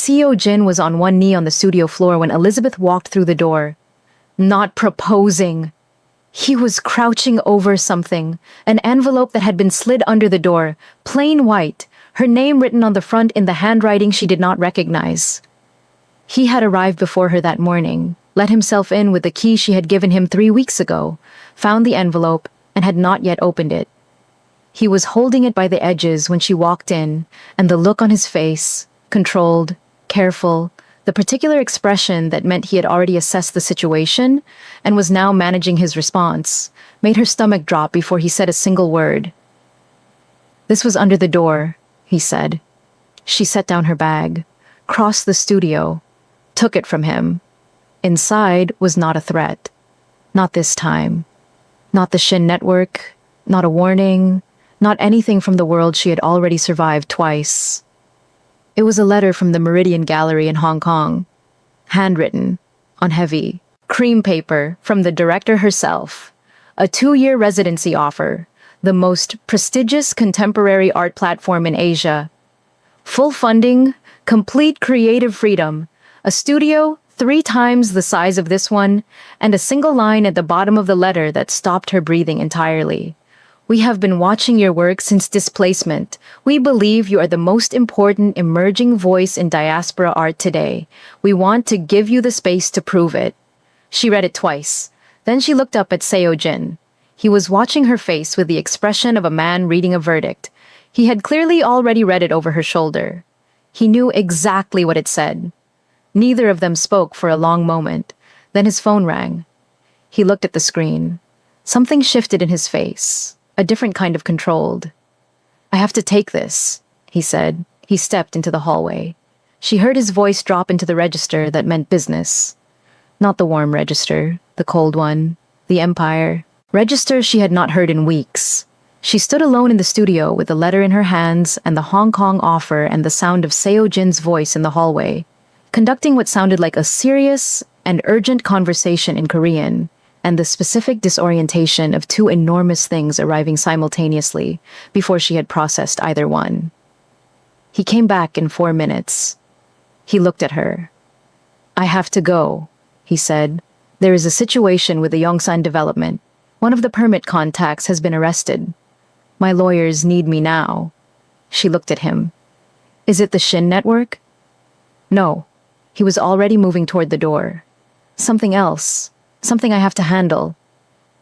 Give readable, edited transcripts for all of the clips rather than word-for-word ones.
Seo Jin was on one knee on the studio floor when Elizabeth walked through the door. Not proposing. He was crouching over something, an envelope that had been slid under the door, plain white, her name written on the front in the handwriting she did not recognize. He had arrived before her that morning, let himself in with the key she had given him 3 weeks ago, found the envelope, and had not yet opened it. He was holding it by the edges when she walked in, and the look on his face, controlled, careful, the particular expression that meant he had already assessed the situation and was now managing his response, made her stomach drop before he said a single word. "This was under the door," he said. She set down her bag, crossed the studio, took it from him. Inside was not a threat. Not this time. Not the Shin network, not a warning, not anything from the world she had already survived twice. It was a letter from the Meridian Gallery in Hong Kong, handwritten, on heavy, cream paper from the director herself. A 2-year residency offer, the most prestigious contemporary art platform in Asia. Full funding, complete creative freedom, a studio 3 times the size of this one, and a single line at the bottom of the letter that stopped her breathing entirely. "We have been watching your work since displacement. We believe you are the most important emerging voice in diaspora art today. We want to give you the space to prove it." She read it twice. Then she looked up at Seo Jin. He was watching her face with the expression of a man reading a verdict. He had clearly already read it over her shoulder. He knew exactly what it said. Neither of them spoke for a long moment. Then his phone rang. He looked at the screen. Something shifted in his face. A different kind of controlled. "I have to take this," he said. He stepped into the hallway. She heard his voice drop into the register that meant business. Not the warm register, the cold one, the Empire. Register she had not heard in weeks. She stood alone in the studio with the letter in her hands and the Hong Kong offer and the sound of Seo Jin's voice in the hallway, conducting what sounded like a serious and urgent conversation in Korean, and the specific disorientation of 2 enormous things arriving simultaneously before she had processed either one. He came back in 4 minutes. He looked at her. "I have to go," he said. "There is a situation with the Yongsan development. One of the permit contacts has been arrested. My lawyers need me now." She looked at him. "Is it the Shin network?" No. He was already moving toward the door. "Something else. Something I have to handle."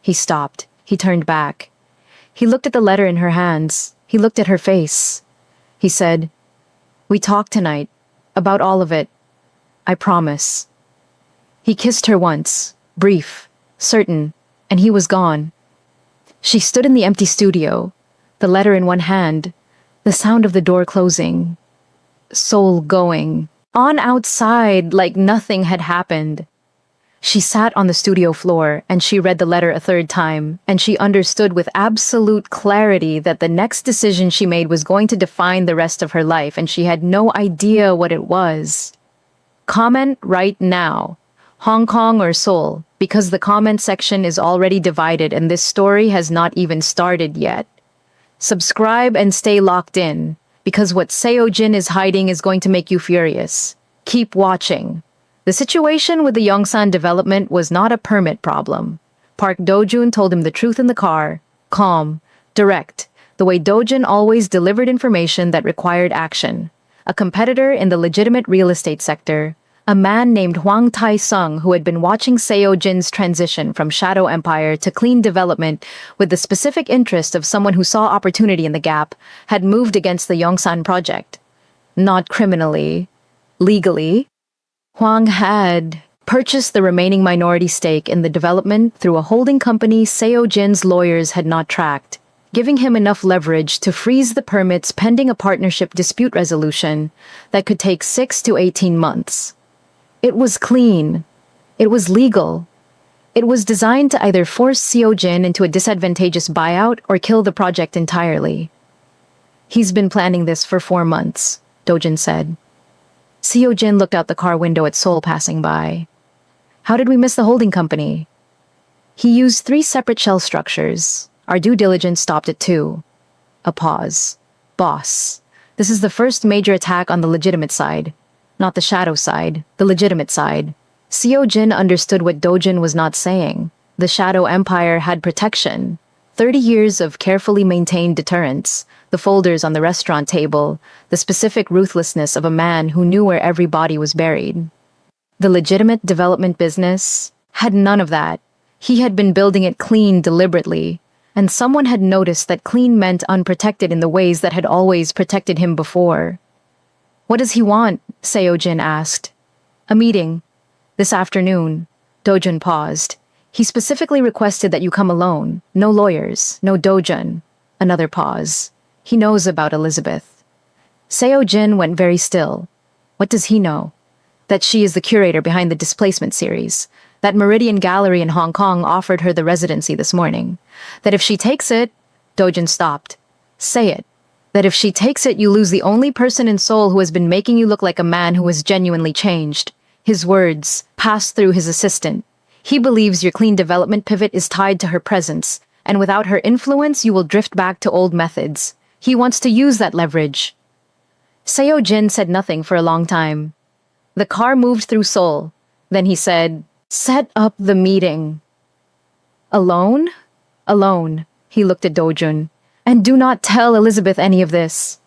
He stopped. He turned back. He looked at the letter in her hands. He looked at her face. He said, "We talked tonight. About all of it. I promise." He kissed her once, brief, certain, and he was gone. She stood in the empty studio, the letter in one hand, the sound of the door closing. Soul going. On outside like nothing had happened. She sat on the studio floor and she read the letter a 3rd time, and she understood with absolute clarity that the next decision she made was going to define the rest of her life, and she had no idea what it was. Comment right now. Hong Kong or Seoul, because the comment section is already divided and this story has not even started yet. Subscribe and stay locked in, because what Seo Jin is hiding is going to make you furious. Keep watching. The situation with the Yongsan development was not a permit problem. Park Do-jun told him the truth in the car, calm, direct, the way Do-jun always delivered information that required action. A competitor in the legitimate real estate sector, a man named Hwang Tai-sung who had been watching Seo Jin's transition from Shadow Empire to clean development with the specific interest of someone who saw opportunity in the gap, had moved against the Yongsan project. Not criminally, legally. Hwang had purchased the remaining minority stake in the development through a holding company Seo Jin's lawyers had not tracked, giving him enough leverage to freeze the permits pending a partnership dispute resolution that could take 6 to 18 months. It was clean. It was legal. It was designed to either force Seo Jin into a disadvantageous buyout or kill the project entirely. "He's been planning this for 4 months, Do-jun said. Seo Jin looked out the car window at Seoul passing by. "How did we miss the holding company?" "He used 3 separate shell structures. Our due diligence stopped at 2. A pause. "Boss, this is the first major attack on the legitimate side. Not the shadow side, the legitimate side. Seo Jin understood what Dojin was not saying. The Shadow Empire had protection. 30 years of carefully maintained deterrence, the folders on the restaurant table, the specific ruthlessness of a man who knew where every body was buried. The legitimate development business had none of that. He had been building it clean deliberately, and someone had noticed that clean meant unprotected in the ways that had always protected him before. What does he want? Seo Jin asked. A meeting. This afternoon. Dojun paused. He specifically requested that you come alone. No lawyers, no Dojun. Another pause. He knows about Elizabeth. Seo Jin went very still. What does he know? That she is the curator behind the Displacement series. That Meridian Gallery in Hong Kong offered her the residency this morning. That if she takes it, Dojun stopped. Say it. That if she takes it, you lose the only person in Seoul who has been making you look like a man who has genuinely changed. His words passed through his assistant. He believes your clean development pivot is tied to her presence, and without her influence, you will drift back to old methods. He wants to use that leverage. Seo Jin said nothing for a long time. The car moved through Seoul. Then he said, "Set up the meeting." Alone? Alone. He looked at Dojun. And do not tell Elizabeth any of this.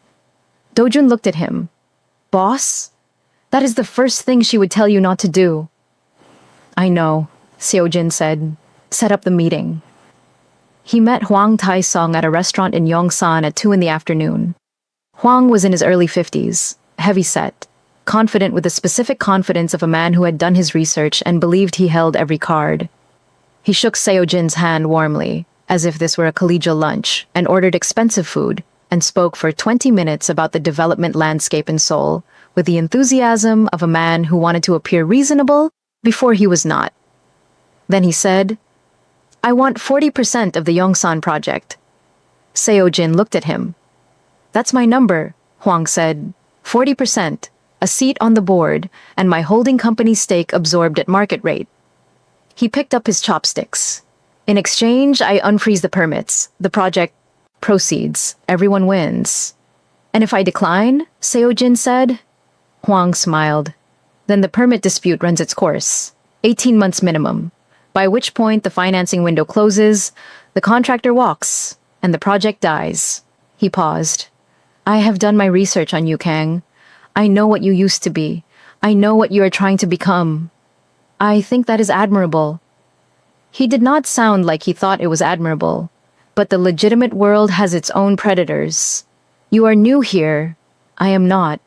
Dojun looked at him. Boss? That is the first thing she would tell you not to do. I know, Seo Jin said. Set up the meeting. He met Hwang Tae-sung at a restaurant in Yongsan at 2 in the afternoon. Hwang was in his early 50s, heavy-set, confident with the specific confidence of a man who had done his research and believed he held every card. He shook Seo Jin's hand warmly, as if this were a collegial lunch, and ordered expensive food, and spoke for 20 minutes about the development landscape in Seoul, with the enthusiasm of a man who wanted to appear reasonable before he was not. Then he said, I want 40% of the Yongsan project. Seo Jin looked at him. That's my number, Hwang said. 40%, a seat on the board, and my holding company stake absorbed at market rate. He picked up his chopsticks. In exchange, I unfreeze the permits. The project proceeds. Everyone wins. And if I decline, Seo Jin said. Hwang smiled. Then the permit dispute runs its course. 18 months minimum. By which point the financing window closes, the contractor walks, and the project dies. He paused. I have done my research on you, Kang. I know what you used to be. I know what you are trying to become. I think that is admirable. He did not sound like he thought it was admirable, but the legitimate world has its own predators. You are new here. I am not.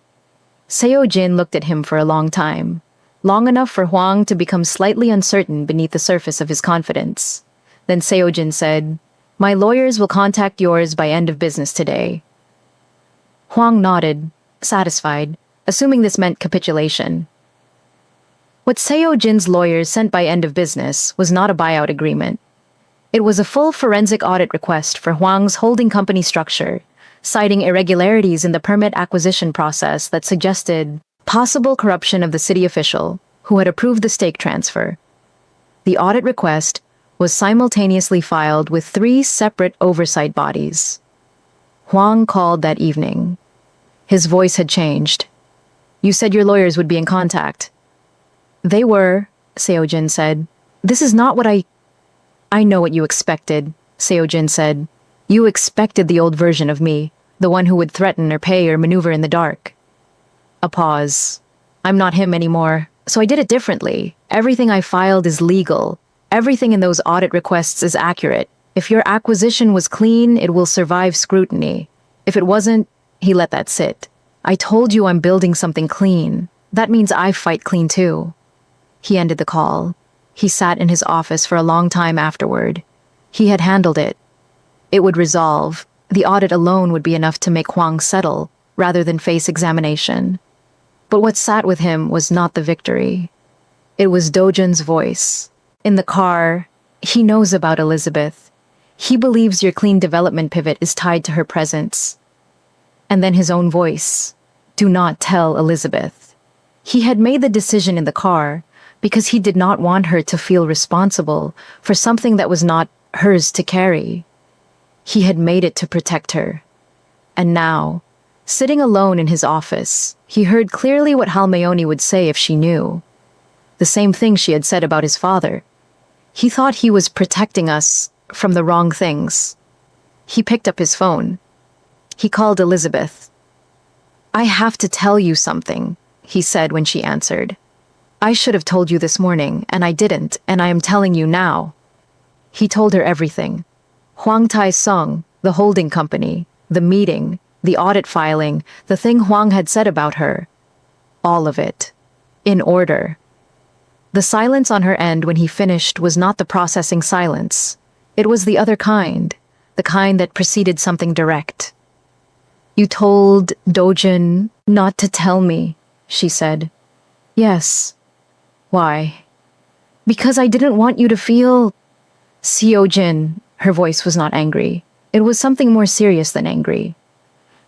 Seo Jin looked at him for a long time, long enough for Hwang to become slightly uncertain beneath the surface of his confidence. Then Seo Jin said, My lawyers will contact yours by end of business today. Hwang nodded, satisfied, assuming this meant capitulation. What Seo Jin's lawyers sent by end of business was not a buyout agreement. It was a full forensic audit request for Hwang's holding company structure, citing irregularities in the permit acquisition process that suggested possible corruption of the city official who had approved the stake transfer. The audit request was simultaneously filed with 3 separate oversight bodies. Hwang called that evening. His voice had changed. You said your lawyers would be in contact. They were, Seo Jin said. This is not what I know what you expected, Seo Jin said. You expected the old version of me, the one who would threaten or pay or maneuver in the dark. A pause. I'm not him anymore, so I did it differently. Everything I filed is legal. Everything in those audit requests is accurate. If your acquisition was clean, it will survive scrutiny. If it wasn't, he let that sit. I told you I'm building something clean. That means I fight clean too. He ended the call. He sat in his office for a long time afterward. He had handled it. It would resolve. The audit alone would be enough to make Hwang settle, rather than face examination. But what sat with him was not the victory. It was Dojun's voice. In the car, he knows about Elizabeth. He believes your clean development pivot is tied to her presence. And then his own voice. Do not tell Elizabeth. He had made the decision in the car because he did not want her to feel responsible for something that was not hers to carry. He had made it to protect her. And now, Sitting alone in his office, he heard clearly what Halmayoni would say if she knew. The same thing she had said about his father. He thought he was protecting us from the wrong things. He picked up his phone. He called Elizabeth. "I have to tell you something," he said when she answered. "I should have told you this morning, and I didn't, and I am telling you now." He told her everything. Huang Tai-sung, the holding company, the meeting, the audit filing, the thing Huang had said about her. All of it. In order. The silence on her end when he finished was not the processing silence. It was the other kind, the kind that preceded something direct. "You told Dojin not to tell me," she said. "Yes." "Why?" "Because I didn't want you to feel—" "Seojin," her voice was not angry. It was something more serious than angry.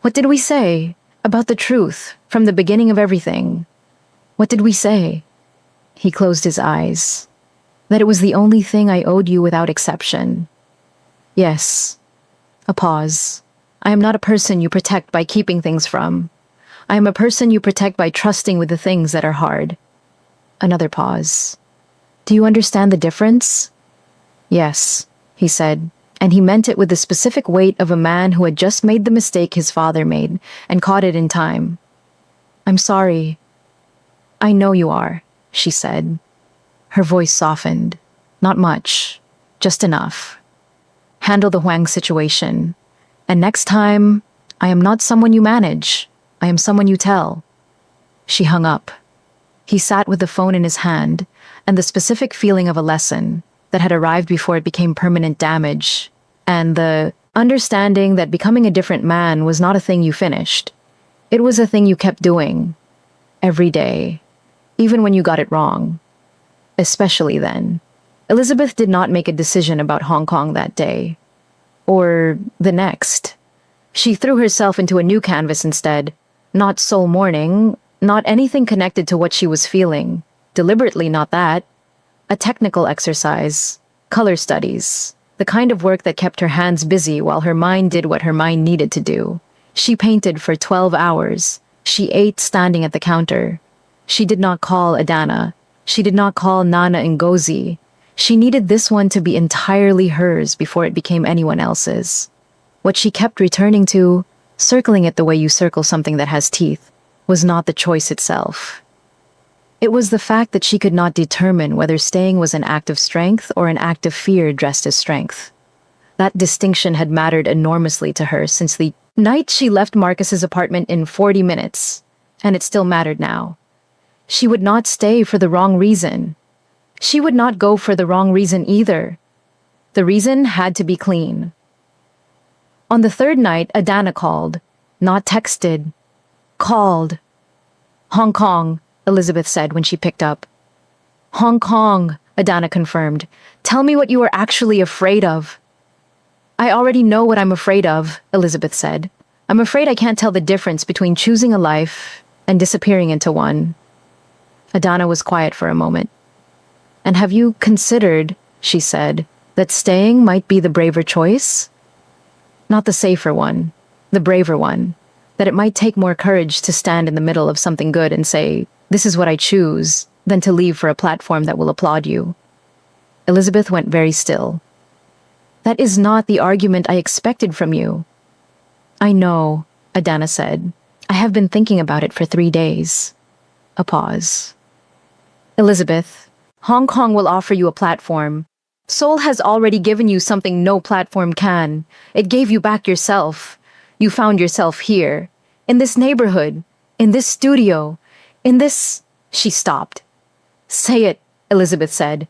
"What did we say? About the truth, from the beginning of everything. What did we say?" He closed his eyes. "That it was the only thing I owed you without exception." "Yes." A pause. "I am not a person you protect by keeping things from. I am a person you protect by trusting with the things that are hard." Another pause. "Do you understand the difference?" "Yes," he said, and he meant it with the specific weight of a man who had just made the mistake his father made and caught it in time. "I'm sorry." "I know you are," she said. Her voice softened. "Not much. Just enough. Handle the Huang situation. And next time, I am not someone you manage. I am someone you tell." She hung up. He sat with the phone in his hand, and the specific feeling of a lesson that had arrived before it became permanent damage, and the understanding that becoming a different man was not a thing you finished. It was a thing you kept doing. Every day. Even when you got it wrong. Especially then. Elizabeth did not make a decision about Hong Kong that day. Or the next. She threw herself into a new canvas instead. Not soul mourning, not anything connected to what she was feeling. Deliberately not that. A technical exercise. Color studies. The kind of work that kept her hands busy while her mind did what her mind needed to do. She painted for 12 hours. She ate standing at the counter. She did not call Adana. She did not call Nana Ngozi. She needed this one to be entirely hers before it became anyone else's. What she kept returning to, circling it the way you circle something that has teeth, was not the choice itself. It was the fact that she could not determine whether staying was an act of strength or an act of fear dressed as strength. That distinction had mattered enormously to her since the night she left Marcus's apartment in 40 minutes, and it still mattered now. She would not stay for the wrong reason. She would not go for the wrong reason either. The reason had to be clean. On the third night, Adana called. Not texted. Called. "Hong Kong," Elizabeth said when she picked up. "Hong Kong," Adana confirmed. "Tell me what you are actually afraid of." "I already know what I'm afraid of," Elizabeth said. "I'm afraid I can't tell the difference between choosing a life and disappearing into one." Adana was quiet for a moment. "And have you considered," she said, "that staying might be the braver choice? Not the safer one, the braver one. That it might take more courage to stand in the middle of something good and say, 'This is what I choose,' than to leave for a platform that will applaud you." Elizabeth went very still. "That is not the argument I expected from you." "I know," Adana said. "I have been thinking about it for 3 days." A pause. "Elizabeth, Hong Kong will offer you a platform. Seoul has already given you something no platform can. It gave you back yourself. You found yourself here, in this neighborhood, in this studio, in this—" She stopped. "Say it," Elizabeth said.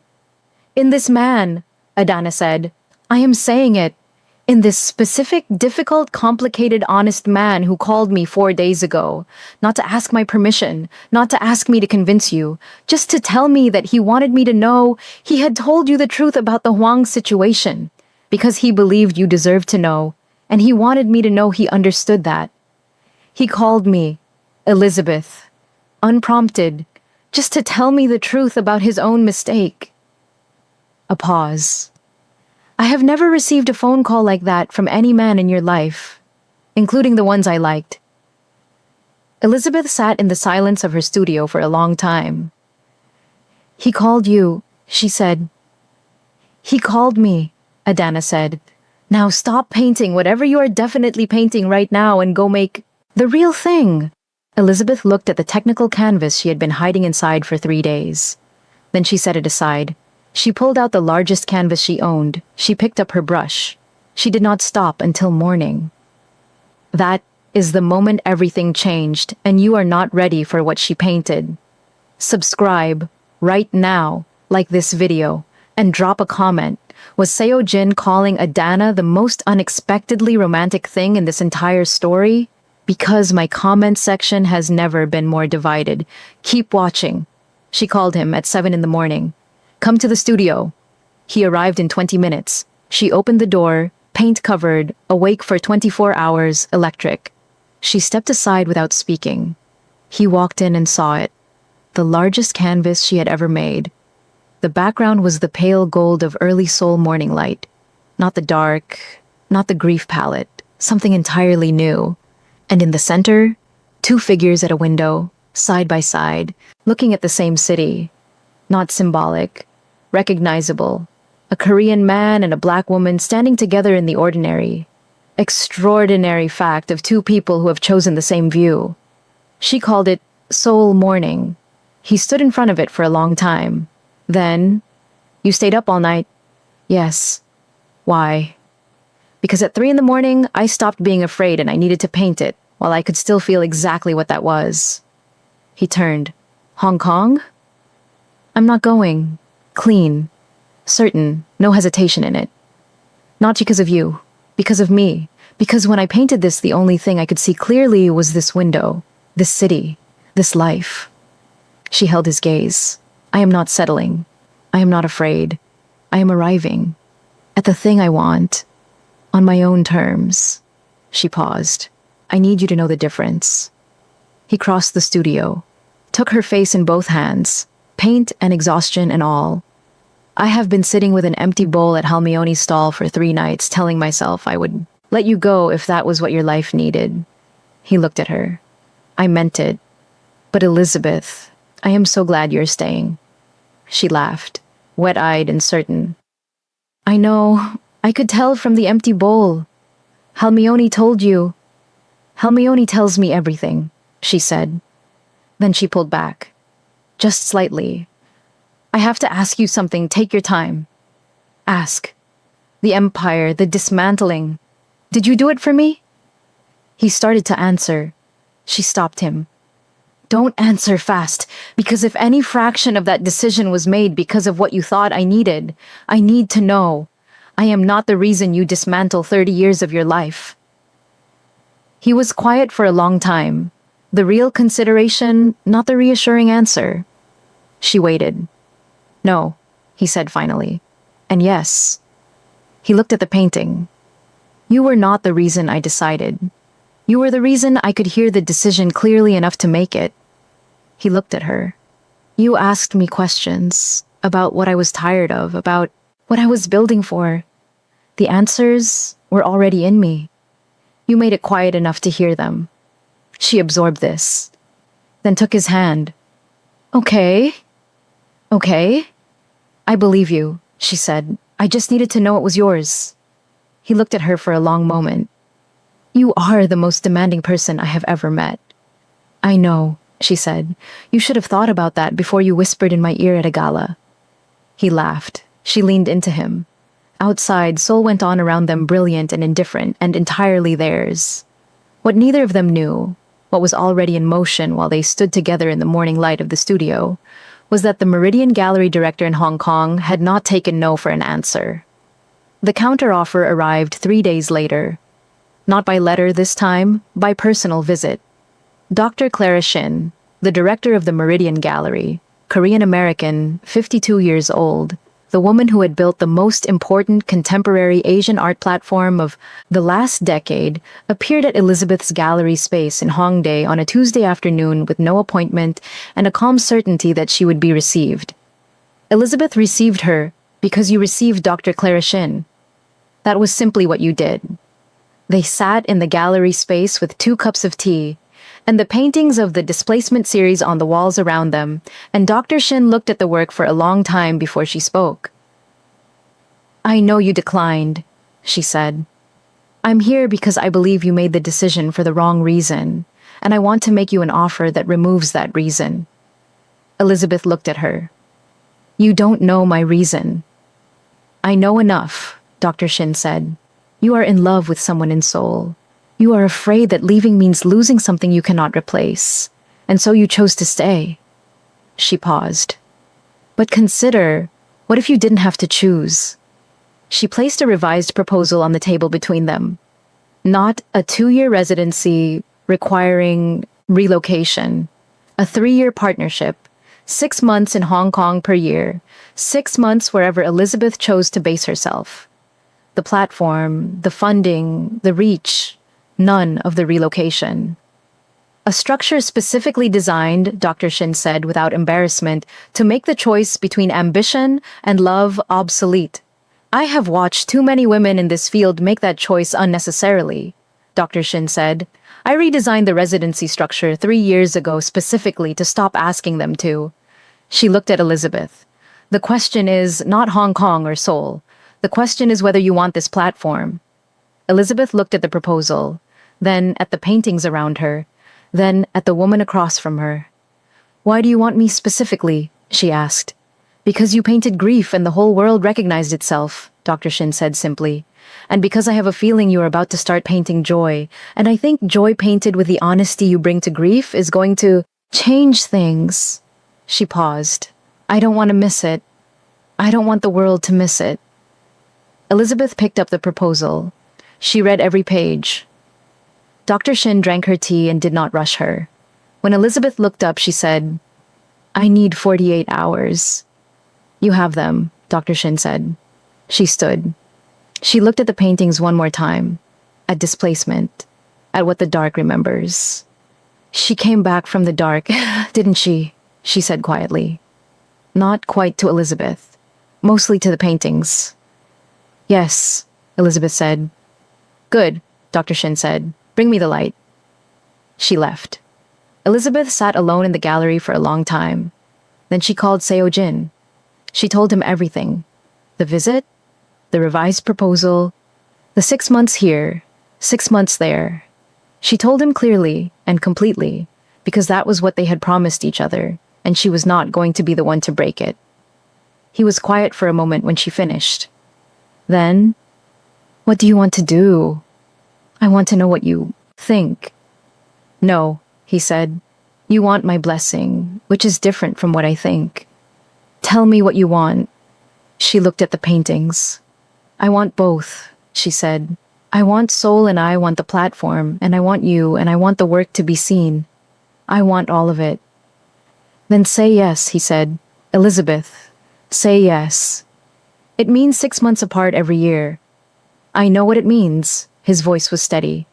"In this man," Adana said. "I am saying it. In this specific, difficult, complicated, honest man who called me 4 days ago, not to ask my permission, not to ask me to convince you, just to tell me that he wanted me to know he had told you the truth about the Huang situation, because he believed you deserved to know, and he wanted me to know he understood that. He called me, Elizabeth, unprompted, just to tell me the truth about his own mistake." A pause. "I have never received a phone call like that from any man in your life, including the ones I liked. Elizabeth sat in the silence of her studio for a long time. He called you, she said. He called me, Adana said. Now stop painting whatever you are definitely painting right now and go make the real thing. Elizabeth looked at the technical canvas she had been hiding inside for 3 days. Then she set it aside. She pulled out the largest canvas she owned. She picked up her brush. She did not stop until morning. That is the moment everything changed, and you are not ready for what she painted. Subscribe right now, like this video, and drop a comment. Was Seo Jin calling Adana the most unexpectedly romantic thing in this entire story? Because my comment section has never been more divided. Keep watching. She called him at 7 in the morning. Come to the studio. He arrived in 20 minutes. She opened the door, paint covered, awake for 24 hours, electric. She stepped aside without speaking. He walked in and saw it. The largest canvas she had ever made. The background was the pale gold of early soul morning light. Not the dark, not the grief palette, something entirely new. And in the center, 2 figures at a window, side by side, looking at the same city. Not symbolic, recognizable. A Korean man and a black woman standing together in the ordinary. Extraordinary fact of 2 people who have chosen the same view. She called it soul morning. He stood in front of it for a long time. Then, you stayed up all night. Yes. Why? Because at 3 in the morning, I stopped being afraid and I needed to paint it, while I could still feel exactly what that was. He turned. Hong Kong? I'm not going. Clean. Certain. No hesitation in it. Not because of you. Because of me. Because when I painted this, the only thing I could see clearly was this window. This city. This life. She held his gaze. I am not settling. I am not afraid. I am arriving. At the thing I want. On my own terms. She paused. I need you to know the difference. He crossed the studio. Took her face in both hands. Paint and exhaustion and all. I have been sitting with an empty bowl at Halmioni's stall for 3 nights, telling myself I would let you go if that was what your life needed. He looked at her. I meant it. But Elizabeth, I am so glad you're staying. She laughed, wet-eyed and certain. I know. I could tell from the empty bowl. Halmioni told you. Halmioni tells me everything, she said. Then she pulled back. Just slightly. I have to ask you something. Take your time. Ask. The empire, the dismantling. Did you do it for me? He started to answer. She stopped him. Don't answer fast, because if any fraction of that decision was made because of what you thought I needed, I need to know. I am not the reason you dismantle 30 years of your life. He was quiet for a long time. The real consideration, not the reassuring answer. She waited. No, he said finally. And yes. He looked at the painting. You were not the reason I decided. You were the reason I could hear the decision clearly enough to make it. He looked at her. You asked me questions about what I was tired of, about what I was building for. The answers were already in me. You made it quiet enough to hear them. She absorbed this, then took his hand. Okay. Okay. I believe you, she said. I just needed to know it was yours. He looked at her for a long moment. You are the most demanding person I have ever met. I know, she said. You should have thought about that before you whispered in my ear at a gala. He laughed. She leaned into him. Outside, Seoul went on around them, brilliant and indifferent, and entirely theirs. What neither of them knew, what was already in motion while they stood together in the morning light of the studio, was that the Meridian Gallery director in Hong Kong had not taken no for an answer. The counteroffer arrived 3 days later. Not by letter this time, by personal visit. Dr. Clara Shin, the director of the Meridian Gallery, Korean-American, 52 years old, the woman who had built the most important contemporary Asian art platform of the last decade, appeared at Elizabeth's gallery space in Hongdae on a Tuesday afternoon with no appointment and a calm certainty that she would be received. Elizabeth received her because you received Dr. Clara Shin. That was simply what you did. They sat in the gallery space with 2 cups of tea, and the paintings of the displacement series on the walls around them, and Dr. Shin looked at the work for a long time before she spoke. "I know you declined," she said. "I'm here because I believe you made the decision for the wrong reason, and I want to make you an offer that removes that reason." Elizabeth looked at her. "You don't know my reason." "I know enough," Dr. Shin said. "You are in love with someone in Seoul. You are afraid that leaving means losing something you cannot replace, and so you chose to stay." She paused. "But consider, what if you didn't have to choose?" She placed a revised proposal on the table between them. Not a 2-year residency requiring relocation, a 3-year partnership, 6 months in Hong Kong per year, 6 months wherever Elizabeth chose to base herself. The platform, the funding, the reach, none of the relocation. A structure specifically designed, Dr. Shin said without embarrassment, to make the choice between ambition and love obsolete. "I have watched too many women in this field make that choice unnecessarily," Dr. Shin said. "I redesigned the residency structure 3 years ago specifically to stop asking them to." She looked at Elizabeth. "The question is not Hong Kong or Seoul. The question is whether you want this platform." Elizabeth looked at the proposal, then at the paintings around her, then at the woman across from her. "Why do you want me specifically?" she asked. "Because you painted grief and the whole world recognized itself," Dr. Shin said simply. "And because I have a feeling you are about to start painting joy, and I think joy painted with the honesty you bring to grief is going to change things." She paused. "I don't want to miss it. I don't want the world to miss it." Elizabeth picked up the proposal. She read every page. Dr. Shin drank her tea and did not rush her. When Elizabeth looked up, she said, "I need 48 hours. "You have them," Dr. Shin said. She stood. She looked at the paintings one more time, at displacement, at what the dark remembers. "She came back from the dark, didn't she?" she said quietly. Not quite to Elizabeth, mostly to the paintings. "Yes," Elizabeth said. "Good," Dr. Shin said. "Bring me the light." She left. Elizabeth sat alone in the gallery for a long time. Then she called Seo-jin. She told him everything. The visit, the revised proposal, the 6 months here, 6 months there. She told him clearly and completely, because that was what they had promised each other, and she was not going to be the one to break it. He was quiet for a moment when she finished. Then, "What do you want to do? I want to know what you think." "No," he said. "You want my blessing, which is different from what I think. Tell me what you want." She looked at the paintings. "I want both," she said. "I want Seoul and I want the platform, and I want you, and I want the work to be seen. I want all of it." "Then say yes," he said. "Elizabeth, say yes. It means 6 months apart every year." "I know what it means." His voice was steady.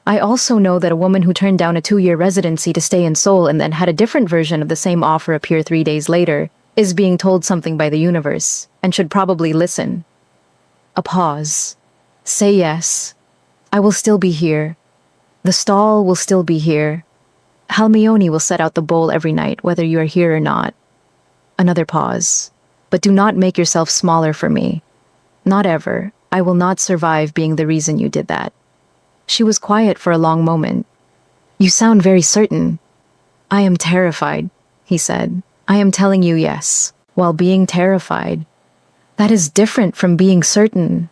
"I also know that a woman who turned down a 2-year residency to stay in Seoul and then had a different version of the same offer appear 3 days later is being told something by the universe, and should probably listen." A pause. "Say yes. I will still be here. The stall will still be here. Halmione will set out the bowl every night, whether you are here or not." Another pause. "But do not make yourself smaller for me. Not ever. I will not survive being the reason you did that." She was quiet for a long moment. "You sound very certain." "I am terrified," he said. "I am telling you yes, while being terrified. That is different from being certain."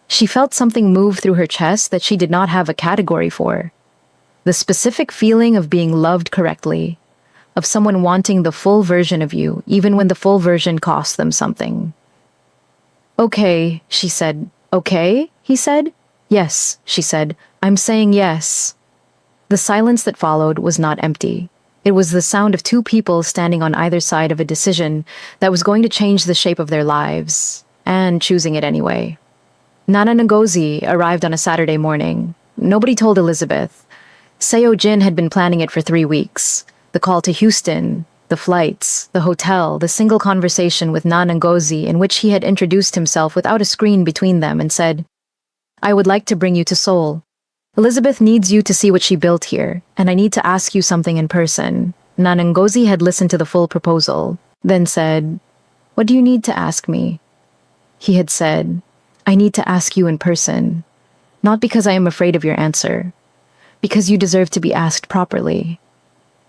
She felt something move through her chest that she did not have a category for. The specific feeling of being loved correctly, of someone wanting the full version of you, even when the full version costs them something. "Okay," she said. "Okay," he said. "Yes," she said. "I'm saying yes." The silence that followed was not empty. It was the sound of 2 people standing on either side of a decision that was going to change the shape of their lives, and choosing it anyway. Nana Ngozi arrived on a Saturday morning. Nobody told Elizabeth. Seo-jin had been planning it for 3 weeks. The call to Houston, the flights, the hotel, the single conversation with Nana Ngozi in which he had introduced himself without a screen between them and said, "I would like to bring you to Seoul." Elizabeth needs you to see what she built here, and I need to ask you something in person. Nanangozi had listened to the full proposal, then said, "What do you need to ask me?" He had said, "I need to ask you in person, not because I am afraid of your answer, because you deserve to be asked properly."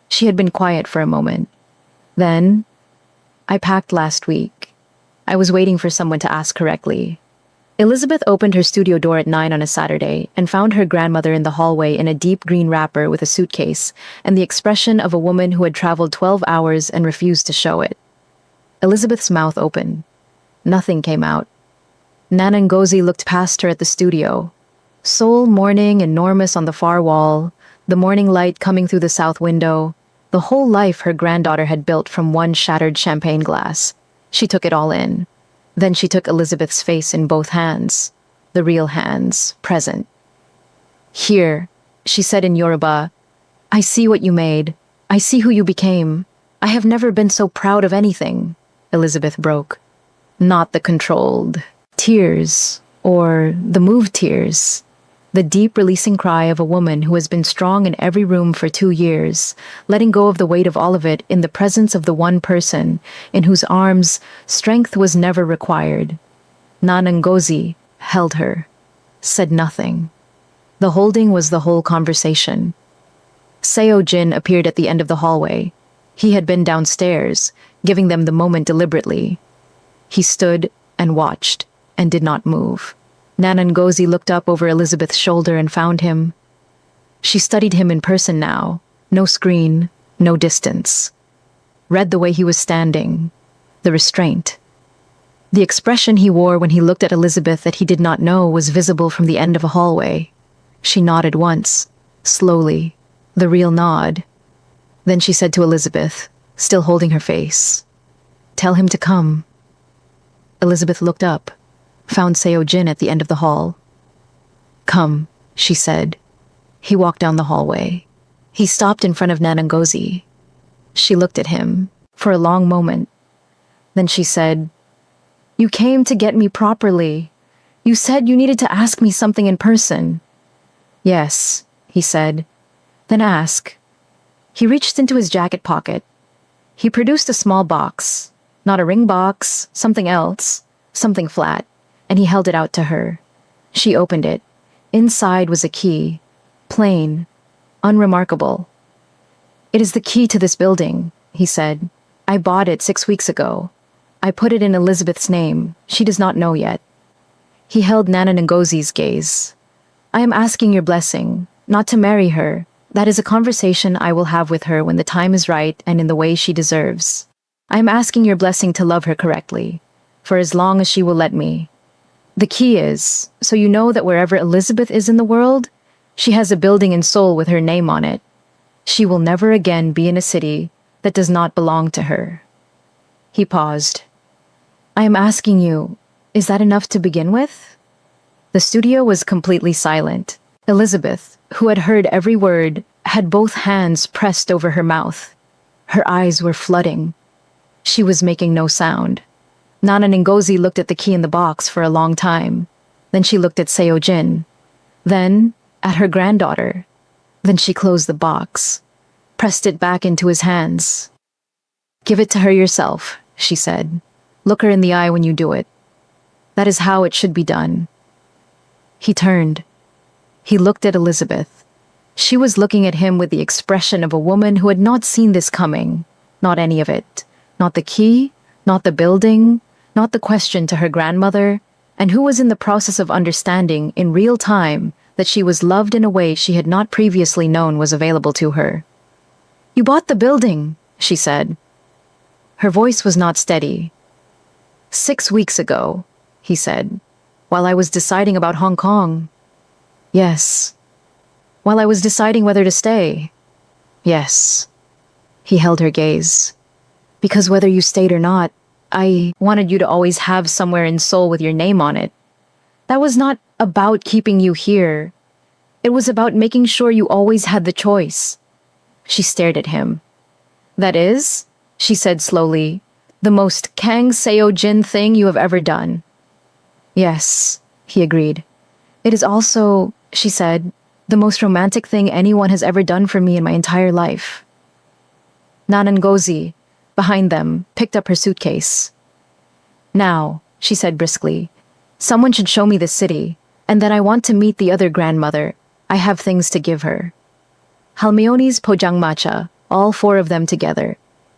She had been quiet for a moment. Then, "I packed last week. I was waiting for someone to ask correctly." Elizabeth opened her studio door at 9 on a Saturday and found her grandmother in the hallway in a deep green wrapper with a suitcase and the expression of a woman who had traveled 12 hours and refused to show it. Elizabeth's mouth opened. Nothing came out. Nanangozi looked past her at the studio. Seoul morning enormous on the far wall, the morning light coming through the south window, the whole life her granddaughter had built from one shattered champagne glass. She took it all in. Then she took Elizabeth's face in both hands, the real hands, present. "Here," she said in Yoruba, "I see what you made. I see who you became. I have never been so proud of anything." Elizabeth broke. Not the controlled tears, or the moved tears. The deep releasing cry of a woman who has been strong in every room for 2 years, letting go of the weight of all of it in the presence of the one person in whose arms strength was never required. Nanangozi held her, said nothing. The holding was the whole conversation. Seo Jin appeared at the end of the hallway. He had been downstairs, giving them the moment deliberately. He stood and watched, and did not move. Nanangozi looked up over Elizabeth's shoulder and found him. She studied him in person now, no screen, no distance. Read the way he was standing, the restraint. The expression he wore when he looked at Elizabeth that he did not know was visible from the end of a hallway. She nodded once, slowly, the real nod. Then she said to Elizabeth, still holding her face, "Tell him to come." Elizabeth looked up, found Seo Jin at the end of the hall. "Come," she said. He walked down the hallway. He stopped in front of Nanangozi. She looked at him for a long moment. Then she said, "You came to get me properly. You said you needed to ask me something in person." "Yes," he said. "Then ask." He reached into his jacket pocket. He produced a small box, not a ring box, something else, something flat, and he held it out to her. She opened it. Inside was a key, plain, unremarkable. "It is the key to this building," he said. "I bought it 6 weeks ago. I put it in Elizabeth's name. She does not know yet." He held Nanangozi's gaze. "I am asking your blessing, not to marry her. That is a conversation I will have with her when the time is right and in the way she deserves. I am asking your blessing to love her correctly, for as long as she will let me. The key is, so you know that wherever Elizabeth is in the world, she has a building in Seoul with her name on it. She will never again be in a city that does not belong to her." He paused. "I am asking you, is that enough to begin with?" The studio was completely silent. Elizabeth, who had heard every word, had both hands pressed over her mouth. Her eyes were flooding. She was making no sound. Nanangozi looked at the key in the box for a long time. Then she looked at Seo Jin. Then at her granddaughter. Then she closed the box, pressed it back into his hands. "Give it to her yourself," she said. "Look her in the eye when you do it. That is how it should be done." He turned. He looked at Elizabeth. She was looking at him with the expression of a woman who had not seen this coming. Not any of it. Not the key, not the building, not the question to her grandmother, and who was in the process of understanding in real time that she was loved in a way she had not previously known was available to her. "You bought the building," she said. Her voice was not steady. 6 weeks ago, he said, while I was deciding about Hong Kong. "Yes." "While I was deciding whether to stay." "Yes." He held her gaze. "Because whether you stayed or not, I wanted you to always have somewhere in Seoul with your name on it. That was not about keeping you here. It was about making sure you always had the choice." She stared at him. "That is," she said slowly, "the most Kang Seo Jin thing you have ever done." "Yes," he agreed. "It is also," she said, The most romantic thing anyone has ever done for me in my entire life. Nanangozi, behind them, picked up her suitcase. Now, she said briskly, someone should show me the city, and then I want to meet the other grandmother. I have things to give her. Halmeoni's pojangmacha, all four of them together.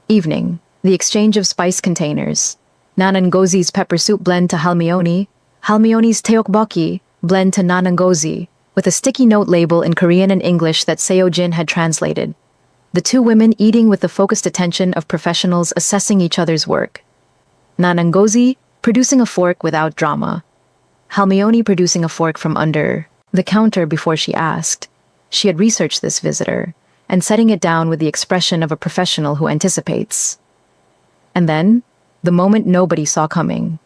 Evening, the exchange of spice containers. Nanangozi's pepper soup blend to Halmeoni, Halmeoni's teokbokki blend to Nanangozi, with a sticky note label in Korean and English that Seo-jin had translated. The two women eating with the focused attention of professionals assessing each other's work. Nanangozi producing a fork without drama. Halmeoni producing a fork from under the counter before she asked. She had researched this visitor, and setting it down with the expression of a professional who anticipates. And then, the moment nobody saw coming.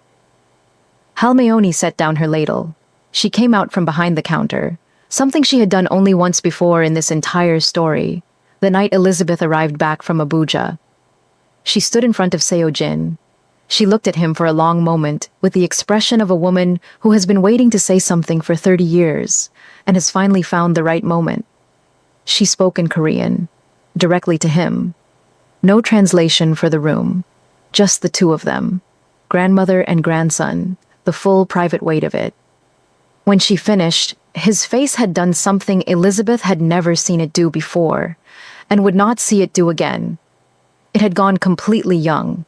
Halmeoni set down her ladle. She came out from behind the counter, something she had done only once before in this entire story, the night Elizabeth arrived back from Abuja. She stood in front of Seo-jin. She looked at him for a long moment with the expression of a woman who has been waiting to say something for 30 years and has finally found the right moment. She spoke in Korean, directly to him. No translation for the room, just the two of them, grandmother and grandson, the full private weight of it. When she finished, his face had done something Elizabeth had never seen it do before, and would not see it do again. It had gone completely young.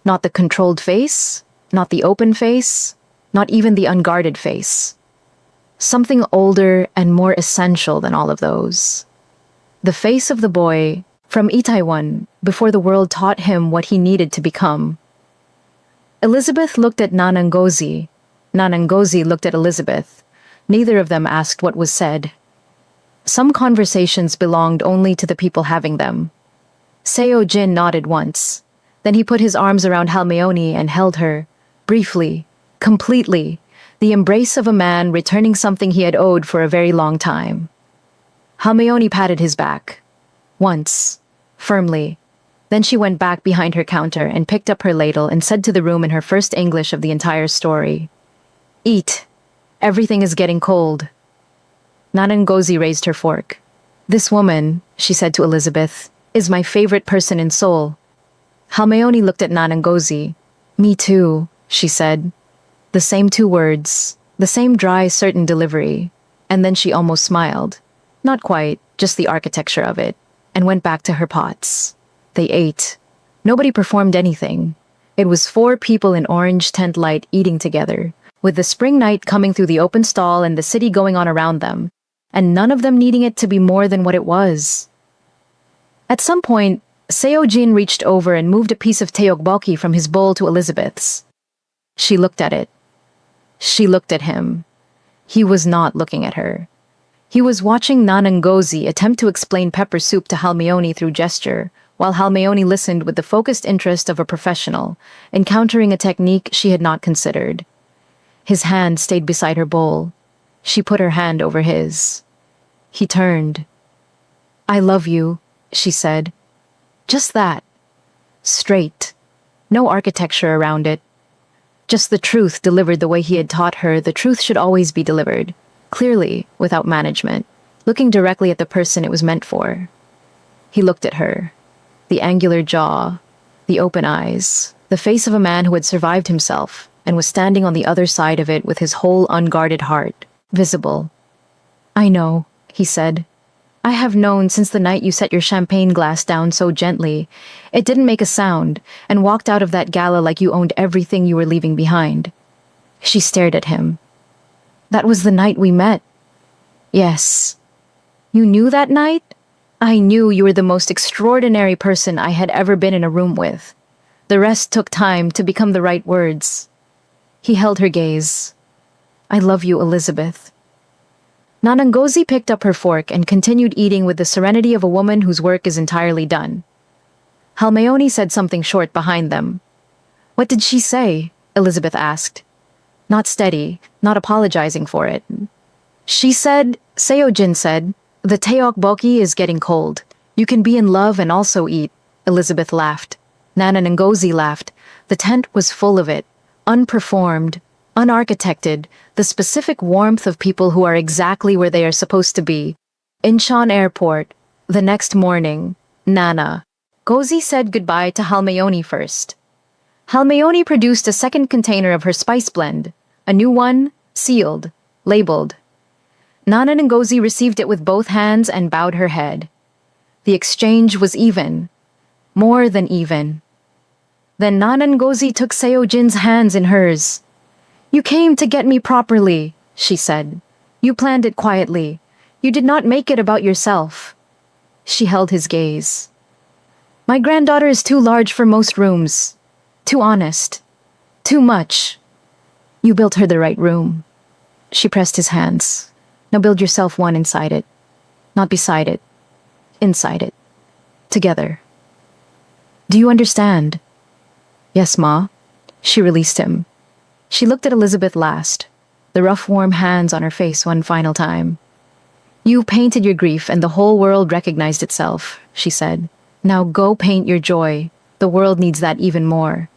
Not the controlled face, not the open face, not even the unguarded face. Something older and more essential than all of those. The face of the boy from Itaewon before the world taught him what he needed to become. Elizabeth looked at Nanangozi. Nanangozi looked at Elizabeth. Neither of them asked what was said. Some conversations belonged only to the people having them. Seo-jin nodded once. Then he put his arms around Halmeoni and held her, briefly, completely, the embrace of a man returning something he had owed for a very long time. Halmeoni patted his back. Once, firmly. Then she went back behind her counter and picked up her ladle and said to the room in her first English of the entire story, "Eat. Everything is getting cold." Nanangozi raised her fork. "This woman," she said to Elizabeth, "is my favorite person in Seoul." Halmeoni looked at Nanangozi. "Me too," she said. The same two words, the same dry, certain delivery, and then she almost smiled. Not quite, just the architecture of it, and went back to her pots. They ate. Nobody performed anything. It was four people in orange tent light eating together, with the spring night coming through the open stall and the city going on around them, and none of them needing it to be more than what it was. At some point, Seo-jin reached over and moved a piece of teokbokki from his bowl to Elizabeth's. She looked at it. She looked at him. He was not looking at her. He was watching Nanangozi attempt to explain pepper soup to Halmeoni through gesture, while Halmeoni listened with the focused interest of a professional, encountering a technique she had not considered. His hand stayed beside her bowl. She put her hand over his. He turned. "I love you," she said. Just that. Straight. No architecture around it. Just the truth delivered the way he had taught her the truth should always be delivered, clearly, without management, looking directly at the person it was meant for. He looked at her. The angular jaw, the open eyes, the face of a man who had survived himself and was standing on the other side of it with his whole unguarded heart, visible. "I know," he said. "I have known since the night you set your champagne glass down so gently. It didn't make a sound, and walked out of that gala like you owned everything you were leaving behind." She stared at him. "That was the night we met." "Yes." "You knew that night?" "I knew you were the most extraordinary person I had ever been in a room with. The rest took time to become the right words." He held her gaze. "I love you, Elizabeth." Nanangozi picked up her fork and continued eating with the serenity of a woman whose work is entirely done. Halmeoni said something short behind them. "What did she say?" Elizabeth asked. Not steady, not apologizing for it. "She said," Seo-jin said, "the teokbokki is getting cold. You can be in love and also eat." Elizabeth laughed. Nanangozi laughed. The tent was full of it, unperformed, Unarchitected, the specific warmth of people who are exactly where they are supposed to be. Incheon Airport, the next morning, Nana. Gozi said goodbye to Halmayoni first. Halmayoni produced a second container of her spice blend, a new one, sealed, labeled. Nana Ngozi received it with both hands and bowed her head. The exchange was even, more than even. Then Nana Ngozi took Seo Jin's hands in hers. "You came to get me properly," she said. "You planned it quietly. You did not make it about yourself." She held his gaze. "My granddaughter is too large for most rooms. Too honest. Too much. You built her the right room." She pressed his hands. "Now build yourself one inside it. Not beside it. Inside it. Together. Do you understand?" "Yes, Ma." She released him. She looked at Elizabeth last, the rough, warm hands on her face one final time. "You painted your grief and the whole world recognized itself," she said. "Now go paint your joy. The world needs that even more."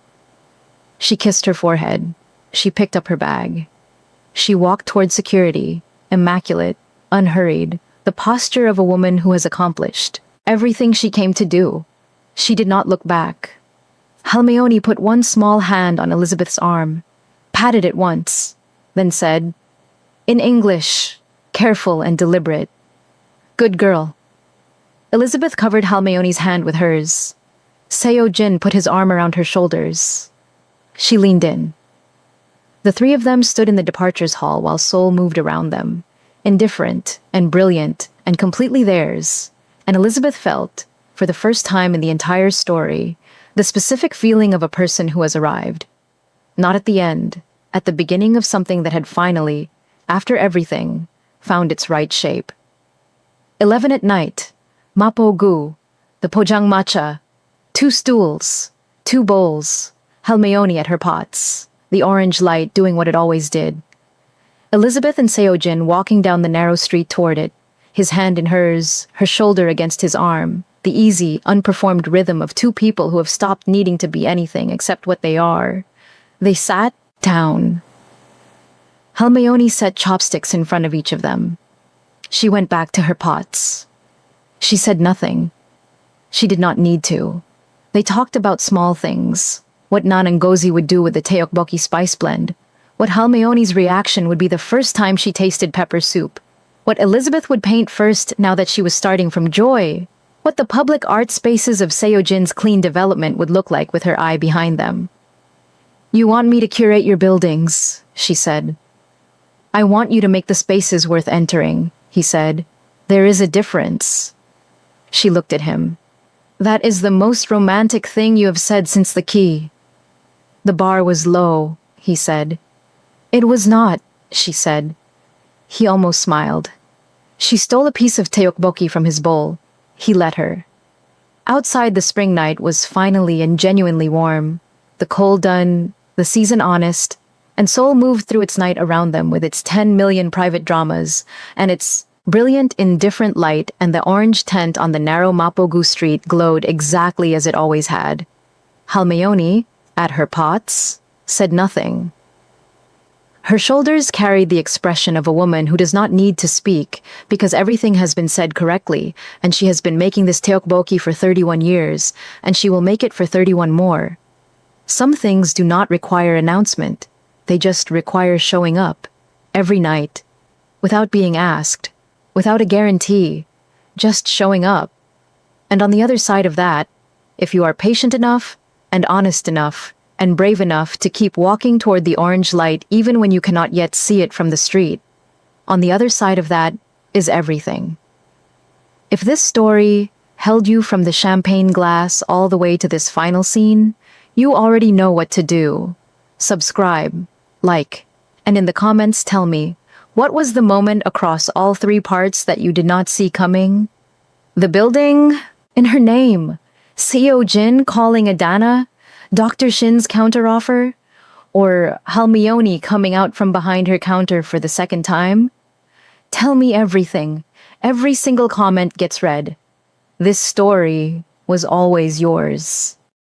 She kissed her forehead. She picked up her bag. She walked toward security, immaculate, unhurried, the posture of a woman who has accomplished everything she came to do. She did not look back. Halmayoni put one small hand on Elizabeth's arm, patted it once, then said, in English, careful and deliberate, "Good girl." Elizabeth covered Halmayoni's hand with hers. Seo Jin put his arm around her shoulders. She leaned in. The three of them stood in the departures hall while Seoul moved around them, indifferent and brilliant and completely theirs, and Elizabeth felt, for the first time in the entire story, the specific feeling of a person who has arrived. Not at the end, at the beginning of something that had finally, after everything, found its right shape. 11 at night, Mapo Gu, the Pojang Matcha, 2 stools, 2 bowls, Halmayoni at her pots, the orange light doing what it always did. Elizabeth and Seojin walking down the narrow street toward it, his hand in hers, her shoulder against his arm, the easy, unperformed rhythm of 2 people who have stopped needing to be anything except what they are. They sat down. Halmayoni set chopsticks in front of each of them. She went back to her pots. She said nothing. She did not need to. They talked about small things. What Nanangozi would do with the Teokbokki spice blend. What Halmayoni's reaction would be the first time she tasted pepper soup. What Elizabeth would paint first now that she was starting from joy. What the public art spaces of Seojin's clean development would look like with her eye behind them. "You want me to curate your buildings," she said. "I want you to make the spaces worth entering," he said. "There is a difference." She looked at him. "That is the most romantic thing you have said since the key." "The bar was low," he said. "It was not," she said. He almost smiled. She stole a piece of teokbokki from his bowl. He let her. Outside, the spring night was finally and genuinely warm. The cold done, the season honest, and Seoul moved through its night around them with its 10 million private dramas and its brilliant, indifferent light, and the orange tent on the narrow Mapogu street glowed exactly as it always had. Halmayoni, at her pots, said nothing. Her shoulders carried the expression of a woman who does not need to speak because everything has been said correctly, and she has been making this teokbokki for 31 years, and she will make it for 31 more. Some things do not require announcement. They just require showing up, every night, without being asked, without a guarantee, just showing up. And on the other side of that, if you are patient enough, and honest enough, and brave enough to keep walking toward the orange light even when you cannot yet see it from the street, on the other side of that is everything. If this story held you from the champagne glass all the way to this final scene, you already know what to do. Subscribe, like, and in the comments tell me, what was the moment across all 3 parts that you did not see coming? The building? In her name? Seo Jin calling Adana? Dr. Shin's counteroffer? Or Halmayoni coming out from behind her counter for the 2nd time? Tell me everything. Every single comment gets read. This story was always yours.